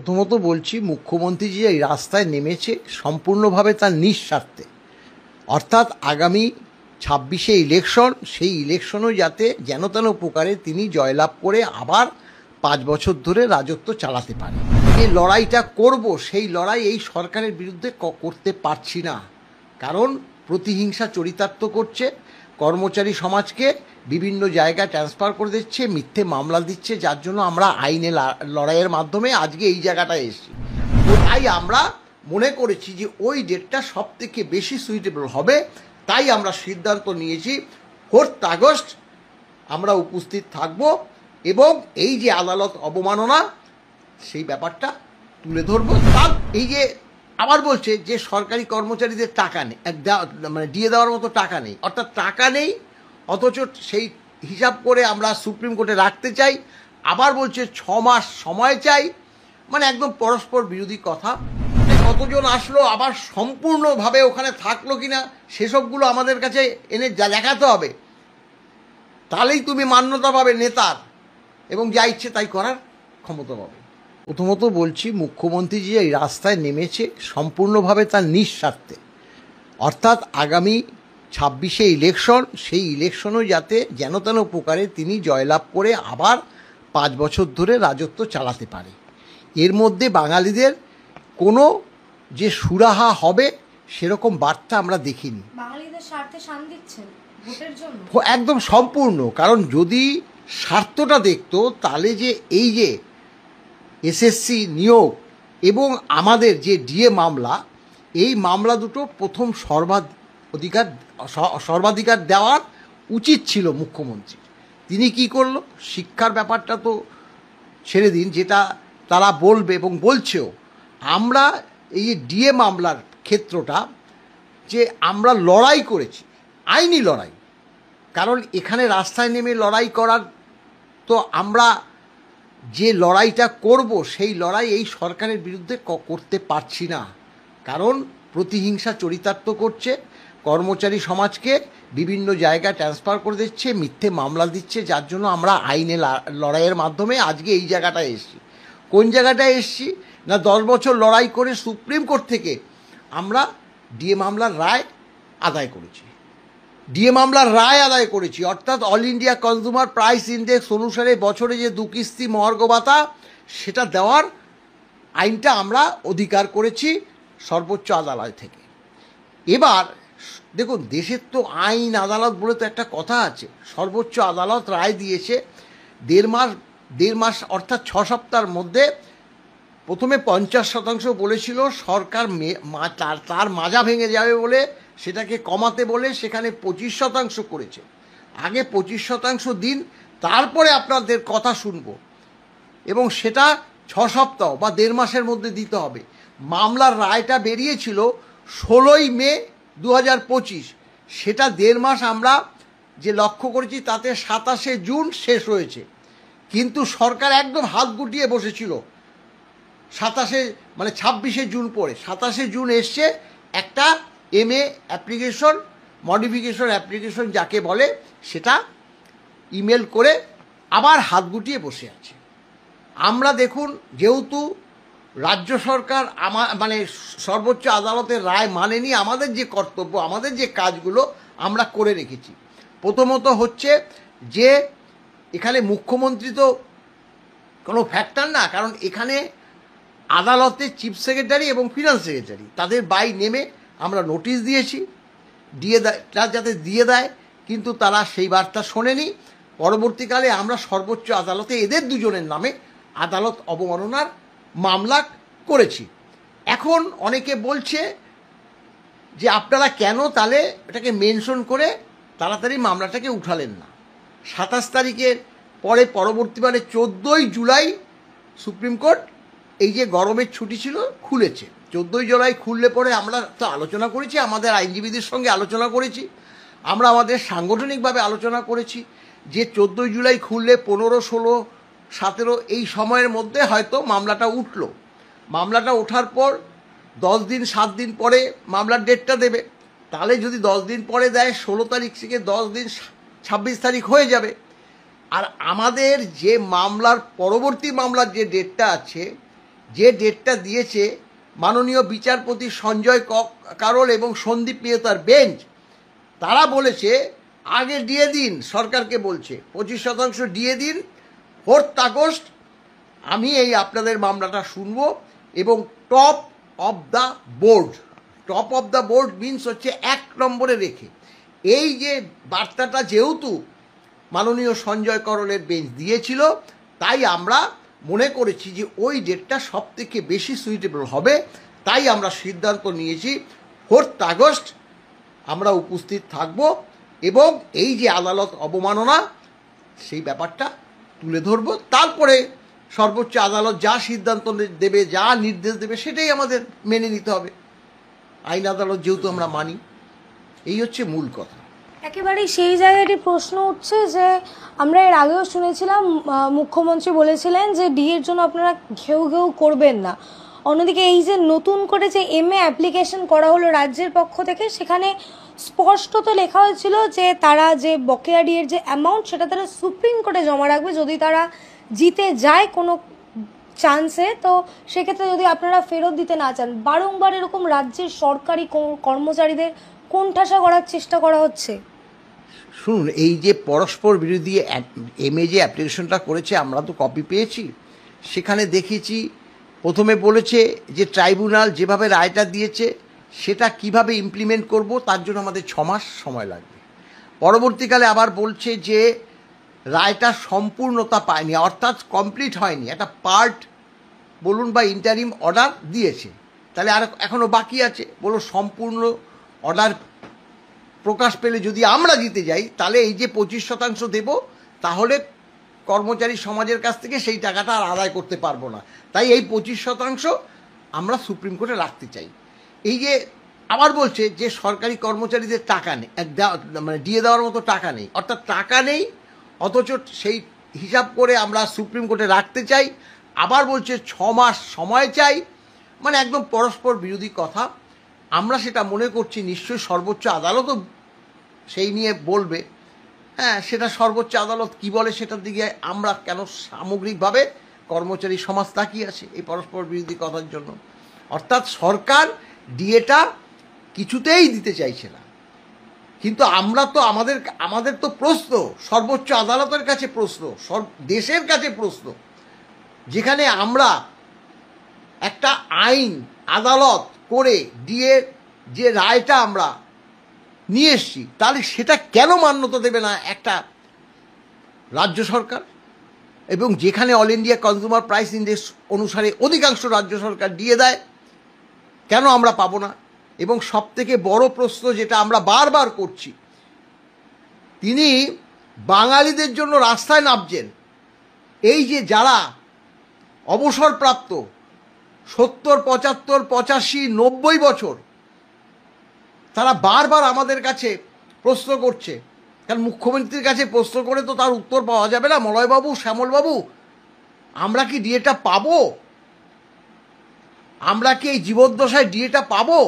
প্রথমত বলছি, মুখ্যমন্ত্রী যে এই রাস্তায় নেমেছে সম্পূর্ণভাবে তার নিঃস্বার্থে, অর্থাৎ আগামী 26-এ ইলেকশন, সেই ইলেকশনও যাতে যেন তেন প্রকারে তিনি জয়লাভ করে আবার 5 বছর ধরে রাজত্ব চালাতে পারে। যে লড়াইটা করব, সেই লড়াই এই সরকারের বিরুদ্ধে করতে পারছি না, কারণ প্রতিহিংসা চরিতার্থ করছে, কর্মচারী সমাজকে বিভিন্ন জায়গায় ট্রান্সফার করে দিচ্ছে, মিথ্যে মামলা দিচ্ছে, যার জন্য আমরা আইনে লড়াইয়ের মাধ্যমে আজকে এই জায়গাটায় এসেছি। তাই আমরা মনে করেছি যে ওই ডেটটা সব থেকে বেশি সুইটেবল হবে, তাই আমরা সিদ্ধান্ত নিয়েছি 4 আগস্ট আমরা উপস্থিত থাকব এবং এই যে আদালত অবমাননা সেই ব্যাপারটা তুলে ধরবো। তার এই যে আবার বলছে যে সরকারি কর্মচারীদের টাকা নেই, মানে দিয়ে দেওয়ার মতো টাকা নেই, অর্থাৎ টাকা নেই, অথচ সেই হিসাব করে আমরা সুপ্রিম কোর্টে রাখতে চাই। আবার বলছে 6 মাস সময় চাই, মানে একদম পরস্পর বিরোধী কথা। কতজন আসলো, আবার সম্পূর্ণভাবে ওখানে থাকলো কিনা সেসবগুলো আমাদের কাছে এনে দেখাতে হবে, তাহলেই তুমি মান্যতা পাবে নেতার এবং যা ইচ্ছে তাই করার ক্ষমতা পাবে। প্রথমত বলছি, মুখ্যমন্ত্রী যে এই রাস্তায় নেমেছে সম্পূর্ণভাবে তার নিঃস্বার্থে, অর্থাৎ আগামী 26-এ ইলেকশন, সেই ইলেকশনও যাতে যেন তেন প্রকারে তিনি জয়লাভ করে আবার 5 বছর ধরে রাজত্ব চালাতে পারে। এর মধ্যে বাঙালিদের কোনো যে সুরাহা হবে সেরকম বার্তা আমরা দেখিনি। বাঙালিদের স্বার্থে শান দিচ্ছেন ভোটের জন্য একদম সম্পূর্ণ। কারণ যদি স্বার্থটা দেখতো তাহলে যে এই যে এসএসসি নিয়োগ এবং আমাদের যে ডিএ মামলা, এই মামলা দুটো প্রথম সর্বাধিকার দেওয়ার উচিত ছিল মুখ্যমন্ত্রী। তিনি কি করলো? শিক্ষার ব্যাপারটা তো ছেড়ে দিন, যেটা তারা বলবে এবং বলছেও। আমরা এই যে ডিএ মামলার ক্ষেত্রটা যে আমরা লড়াই করেছি, আইনি লড়াই, কারণ এখানে রাস্তায় নেমে লড়াই করার তো আমরা যে লড়াইটা করব সেই লড়াই এই সরকারের বিরুদ্ধে করতে পারছি না, কারণ প্রতিহিংসা চরিতার্থ করছে, কর্মচারী সমাজকে বিভিন্ন জায়গায় ট্রান্সফার করে দিচ্ছে, মিথ্যে মামলা দিচ্ছে, যার জন্য আমরা আইনে লড়াইয়ের মাধ্যমে আজকে এই জায়গাটায় এসেছি। কোন জায়গাটায় এসেছি না, 10 বছর লড়াই করে সুপ্রিম কোর্ট থেকে আমরা ডিএ মামলার রায় আদায় করেছি। ডিএ মামলার রায় আদায় করেছি, অর্থাৎ all India consumer price index অনুসারে বছরে যে 2 কিস্তি মহার্ঘ ভাতা সেটা দেওয়ার আইনটা আমরা অধিকার করেছি সর্বোচ্চ আদালত থেকে। এবার দেখুন, দেশের তো আইন আদালত বলে তো একটা কথা আছে। সর্বোচ্চ আদালত রায় দিয়েছে 1.5 মাস অর্থাৎ 6 সপ্তাহের মধ্যে। প্রথমে 50% বলেছিল সরকার, তার মাজা ভেঙে যাবে বলে সেটাকে কমাতে বলে সেখানে 25% করেছে। আগে 25% দিন, তারপরে আপনাদের কথা শুনবো, এবং সেটা 6 সপ্তাহ বা 1.5 মাসের মধ্যে দিতে হবে। মামলার রায়টা বেরিয়েছিল 16ই মে 2025, সেটা 1.5 মাস আমরা যে লক্ষ্য করেছি তাতে 27শে জুন শেষ হয়েছে, কিন্তু সরকার একদম হাত গুটিয়ে বসেছিল। 26শে জুন পরে 27শে জুন এসছে একটা MA অ্যাপ্লিকেশন, মডিফিকেশন অ্যাপ্লিকেশন যাকে বলে, সেটা ইমেল করে আবার হাত গুটিয়ে বসে আছে। আমরা দেখুন, যেহেতু রাজ্য সরকার সর্বোচ্চ আদালতের রায় মানেনি, আমাদের যে কর্তব্য, আমাদের যে কাজগুলো আমরা করে রেখেছি। প্রথমত হচ্ছে যে এখানে মুখ্যমন্ত্রী তো কোনো ফ্যাক্টর না, কারণ এখানে আদালতের চিফ সেক্রেটারি এবং ফিনান্স সেক্রেটারি তাদের বাই নেমে আমরা নোটিশ দিয়েছি যাতে দিয়ে দেয়, কিন্তু তারা সেই বার্তা শোনেনি। পরবর্তীকালে আমরা সর্বোচ্চ আদালতে এদের দুজনের নামে আদালত অবমাননার মামলা করেছি। এখন অনেকে বলছে যে আপনারা কেন তাহলে এটাকে মেনশন করে তাড়াতাড়ি মামলাটাকে উঠালেন না। 27 তারিখের পরে পরবর্তীকালে 14ই জুলাই সুপ্রিম কোর্ট এই যে গরমের ছুটি ছিল খুলেছে। 14ই জুলাই খুললে পরে আমরা তো আলোচনা করেছি, আমাদের আইনজীবীদের সঙ্গে আলোচনা করেছি, আমরা আমাদের সাংগঠনিকভাবে আলোচনা করেছি যে 14ই জুলাই খুললে 15, 16, 17 এই সময়ের মধ্যে হয়তো মামলাটা উঠল। মামলাটা ওঠার পর 10 দিন 7 দিন পরে মামলার ডেটটা দেবে, তাহলে যদি 10 দিন পরে দেয় 16 তারিখ থেকে 10 দিন 26 তারিখ হয়ে যাবে। আর আমাদের যে মামলার পরবর্তী মামলার যে ডেটটা আছে যে ডেটটা দিয়েছে মাননীয় বিচারপতি সঞ্জয় কারোল এবং সন্দীপ নিহতার বেঞ্চ, তারা বলেছে আগে দিয়ে দিন, সরকারকে বলছে 25% দিয়ে দিন, 4 আগস্ট আমি এই আপনাদের মামলাটা শুনব এবং top of the board, top of the board means হচ্ছে 1 নম্বরে রেখে। এই যে বার্তাটা যেহেতু মাননীয় সঞ্জয় করলের বেঞ্চ দিয়েছিল, তাই আমরা মনে করেছি যে ওই ডেটটা সব থেকে বেশি সুইটেবল হবে, তাই আমরা সিদ্ধান্ত নিয়েছি 4 আগস্ট আমরা উপস্থিত থাকব এবং এই যে আদালত অবমাননা সেই ব্যাপারটা তুলে ধরব। তারপরে সর্বোচ্চ আদালত যা সিদ্ধান্ত দেবে, যা নির্দেশ দেবে, সেটাই আমাদের মেনে নিতে হবে। আইন আদালত যেহেতু আমরা মানি, এই হচ্ছে মূল কথা। একেবারেই সেই জায়গাটি প্রশ্ন উঠছে যে আমরা এর আগেও শুনেছিলাম মুখ্যমন্ত্রী বলেছিলেন যে ডিএর জন্য আপনারা ঘেউ ঘেউ করবেন না। অন্যদিকে এই যে নতুন করে যে MA অ্যাপ্লিকেশন করা হলো রাজ্যের পক্ষ থেকে, সেখানে স্পষ্টত লেখা হয়েছিল যে তারা যে বকেয়া ডিএর যে অ্যামাউন্ট সেটা তারা সুপ্রিম কোর্টে জমা রাখবে যদি তারা জিতে যায় কোনো চান্সে। তো সেক্ষেত্রে যদি আপনারা ফেরত দিতে না চান, বারংবার এরকম রাজ্যের সরকারি কর্মচারীদের কোণঠাসা করার চেষ্টা করা হচ্ছে। শুনুন, এই যে পরস্পর বিরোধী MA যে অ্যাপ্লিকেশনটা করেছে, আমরা তো কপি পেয়েছি, সেখানে দেখেছি প্রথমে বলেছে যে ট্রাইব্যুনাল যেভাবে রায়টা দিয়েছে সেটা কিভাবে ইমপ্লিমেন্ট করব তার জন্য আমাদের 6 মাস সময় লাগবে। পরবর্তীকালে আবার বলছে যে রায়টা সম্পূর্ণতা পায়নি, অর্থাৎ কমপ্লিট হয়নি, একটা পার্ট বলুন বা ইন্টারিম অর্ডার দিয়েছে, তাহলে আর এখনও বাকি আছে। বলো সম্পূর্ণ অর্ডার প্রকাশ পেলে যদি আমরা জিতে যাই, তাহলে এই যে 25% দেব, তাহলে কর্মচারী সমাজের কাছ থেকে সেই টাকাটা আর আদায় করতে পারবো না। তাই এই 25% আমরা সুপ্রিম কোর্টে রাখতে চাই। এই যে আবার বলছে যে সরকারি কর্মচারীদের টাকা নেই, মানে দিয়ে দেওয়ার মতো টাকা নেই, অর্থাৎ টাকা নেই, অথচ সেই হিসাব করে আমরা সুপ্রিম কোর্টে রাখতে চাই। আবার বলছে 6 মাস সময় চাই, মানে একদম পরস্পর বিরোধী কথা। আমরা সেটা মনে করছি নিশ্চয়ই সর্বোচ্চ আদালতও সেই নিয়ে বলবে। হ্যাঁ, সেটা সর্বোচ্চ আদালত কি বলে সেটার দিকে আমরা কেন সামগ্রিকভাবে কর্মচারী সমাজ তাকিয়ে আছে এই পরস্পর বিরোধী কথার জন্য। অর্থাৎ সরকার ডিএটা কিছুতেই দিতে চাইছে না, কিন্তু আমরা তো আমাদের তো প্রশ্ন সর্বোচ্চ আদালতের কাছে, প্রশ্ন দেশের কাছে প্রশ্ন, যেখানে আমরা একটা আইন আদালত করে ডিএ যে রায়টা আমরা নিয়ে এসছি, তাহলে সেটা কেন মান্যতা দেবে না একটা রাজ্য সরকার? এবং যেখানে all India consumer price index অনুসারে অধিকাংশ রাজ্য সরকার দিয়ে দেয়, কেন আমরা পাবো না? এবং সবথেকে বড় প্রশ্ন যেটা আমরা বারবার করছি, তিনি বাঙালিদের জন্য রাস্তায় নামছেন। এই যে যারা অবসরপ্রাপ্ত 70, 75, 85, 90 বছর, তারা বারবার আমাদের কাছে প্রশ্ন করছে, কারণ মুখ্যমন্ত্রীর কাছে প্রশ্ন করে তো তার উত্তর পাওয়া যাবে না। মলয়বাবু, শ্যামলবাবু, আমরা কি ডিএটা পাবো? আমরা কি এই জীবদ্দশায় ডিএটা পাবো?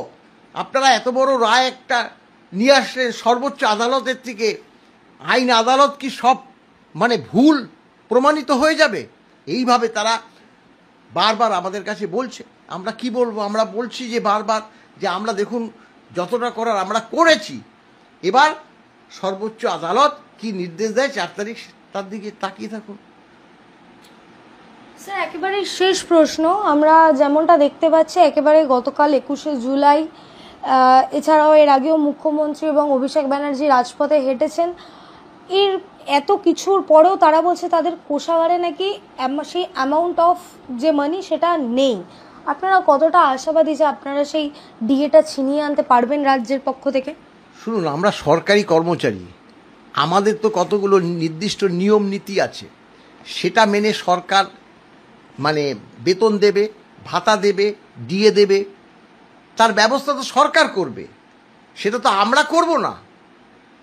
আপনারা এত বড় রায় একটা নিয়ে আসলেন সর্বোচ্চ আদালতের থেকে, আইন আদালত কি সব মানে ভুল প্রমাণিত হয়ে যাবে? এইভাবে তারা বারবার আমাদের কাছে বলছে। আমরা কি বলবো? আমরা বলছি যে বারবার যে আমরা দেখুন যতটা করার আমরা করেছি, এবার সর্বোচ্চ আদালত কি নির্দেশ দেয় 4 তারিখ, তার দিকে তাকিয়ে থাকুন। স্যার, একেবারে শেষ প্রশ্ন, আমরা যেমনটা দেখতে পাচ্ছি একেবারে গতকাল 21শে জুলাই, এছাড়াও এর আগেও মুখ্যমন্ত্রী এবং অভিষেক ব্যানার্জি রাজপথে হেঁটেছেন। এর এত কিছুর পরেও তারা বলছে তাদের কোষাগারে নাকি সেই অ্যামাউন্ট অফ যে মানি সেটা নেই। আপনারা কতটা আশাবাদী যে আপনারা সেই ডিএটা ছিনিয়ে আনতে পারবেন রাজ্যের পক্ষ থেকে? শুনুন, আমরা সরকারি কর্মচারী, আমাদের তো কতগুলো নির্দিষ্ট নিয়ম নীতি আছে, সেটা মেনে সরকার মানে বেতন দেবে, ভাতা দেবে, ডিএ দেবে, তার ব্যবস্থা তো সরকার করবে, সেটা তো আমরা করব না।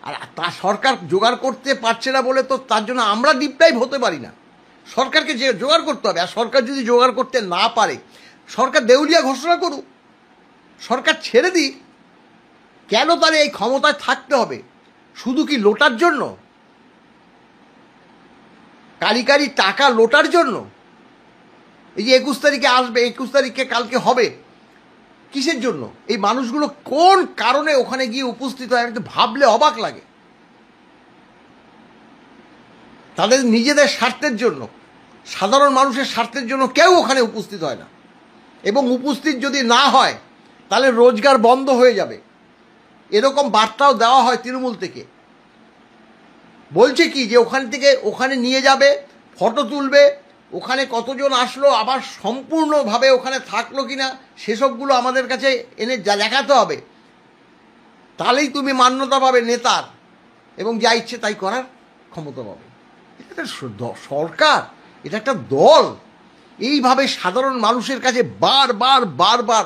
আর তা সরকার জোগাড় করতে পারছে না বলে তো তার জন্য আমরা ডিপ্রাইভ হতে পারি না। সরকারকে যে জোগাড় করতে হবে, আর সরকার যদি জোগাড় করতে না পারে, সরকার দেউলিয়া ঘোষণা করুক, সরকার ছেড়ে দিক। কেন তার এই ক্ষমতায় থাকতে হবে? শুধু কি লোটার জন্য? কারি টাকা লোটার জন্য? এই যে 21 তারিখে আসবে, 21 তারিখে কালকে হবে, কিসের জন্য? এই মানুষগুলো কোন কারণে ওখানে গিয়ে উপস্থিত হয় একটু ভাবলে অবাক লাগে। তাদের নিজেদের স্বার্থের জন্য, সাধারণ মানুষের স্বার্থের জন্য কেউ ওখানে উপস্থিত হয় না। এবং উপস্থিত যদি না হয় তাহলে রোজগার বন্ধ হয়ে যাবে, এরকম বার্তাও দেওয়া হয় তৃণমূল থেকে। বলছে কি যে ওখান থেকে ওখানে নিয়ে যাবে, ফটো তুলবে, ওখানে কতজন আসলো, আবার সম্পূর্ণভাবে ওখানে থাকলো কিনা সেসবগুলো আমাদের কাছে এনে দেখাতে হবে, তাহলেই তুমি মান্যতা পাবে নেতার, এবং যা ইচ্ছে তাই করার ক্ষমতা পাবে। এটা একটা সরকার, এটা একটা দল এইভাবে সাধারণ মানুষের কাছে বারবার বারবার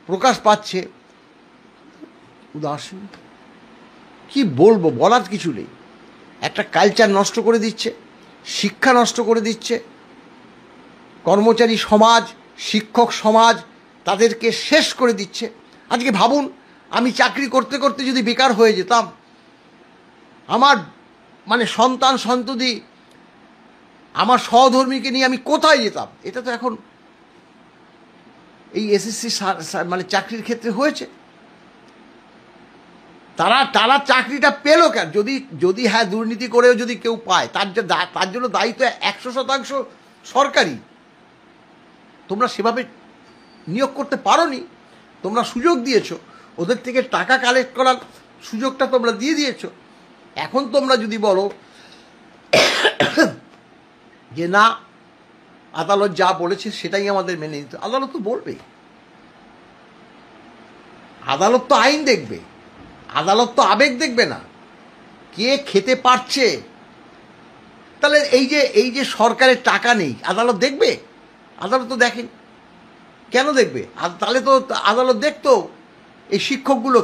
প্রকাশ পাচ্ছে। উদাসীন, কি বলবো, বলার কিছু নেই। একটা কালচার নষ্ট করে দিচ্ছে, শিক্ষা নষ্ট করে দিচ্ছে, কর্মচারী সমাজ, শিক্ষক সমাজ তাদেরকে শেষ করে দিচ্ছে। আজকে ভাবুন, আমি চাকরি করতে করতে যদি বেকার হয়ে যেতাম, আমার মানে সন্তান সন্ততি, আমার সহধর্মীকে নিয়ে আমি কোথায় যেতাম? এটা তো এখন এই এসএসসি মানে চাকরির ক্ষেত্রে হয়েছে। তারা চাকরিটা পেল কেন? যদি হ্যাঁ দুর্নীতি করেও যদি কেউ পায়, তার জন্য দায়িত্ব 100% সরকারি। তোমরা সেভাবে নিয়োগ করতে পারোনি, তোমরা সুযোগ দিয়েছো, ওদের থেকে টাকা কালেক্ট করার সুযোগটা তোমরা দিয়ে দিয়েছো। এখন তোমরা যদি বলো যে না, আদালত যা বলেছে সেটাই আমাদের মেনে নিতে, আদালত তো বলবে, আদালত তো আইন দেখবে, আদালত তো আবেগ দেখবে না, কে খেতে পারছে। তাহলে এই যে সরকারের টাকা নেই, আদালত দেখবে? আদালত তো দেখেন, কেন দেখবে? তাহলে তো আদালত দেখতো এই শিক্ষকগুলো